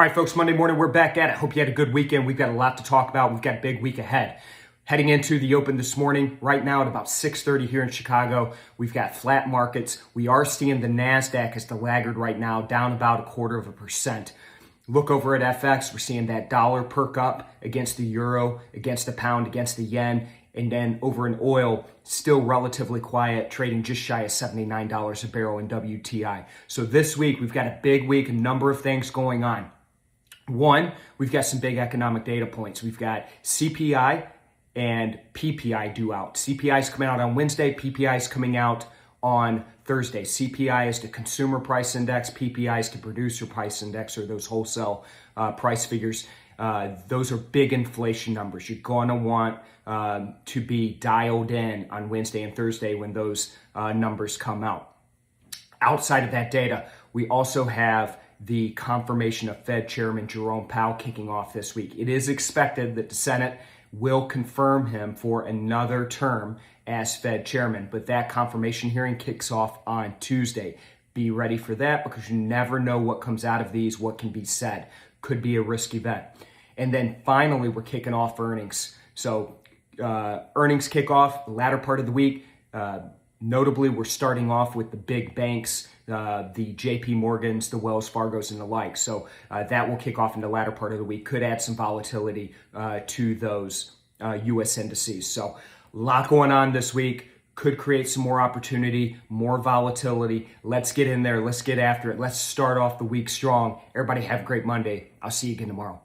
All right, folks, Monday morning, we're back at it. Hope you had a good weekend. We've got a lot to talk about. We've got a big week ahead. Heading into the open this morning, right now at about 6:30 here in Chicago, we've got flat markets. We are seeing the Nadex as the laggard right now, down about 0.25%. Look over at FX, we're seeing that dollar perk up against the euro, against the pound, against the yen. And then over in oil, still relatively quiet, trading just shy of $79 a barrel in WTI. So this week, we've got a big week, a number of things going on. One, we've got some big economic data points. We've got CPI and PPI due out. CPI is coming out on Wednesday. PPI is coming out on Thursday. CPI is the consumer price index. PPI is the producer price index, or those wholesale price figures. Those are big inflation numbers. You're going to want to be dialed in on Wednesday and Thursday when those numbers come out. Outside of that data, we also have the confirmation of Fed Chairman Jerome Powell kicking off this week. It is expected that the Senate will confirm him for another term as Fed Chairman, but that confirmation hearing kicks off on Tuesday. Be ready for that because you never know what comes out of these, what can be said. Could be a risky bet. And then finally, we're kicking off earnings. So earnings kick off the latter part of the week. Notably, we're starting off with the big banks, the JP Morgans, the Wells Fargos, and the like. So that will kick off in the latter part of the week. Could add some volatility to those U.S. indices. So a lot going on this week. Could create some more opportunity, more volatility. Let's get in there. Let's get after it. Let's start off the week strong. Everybody have a great Monday. I'll see you again tomorrow.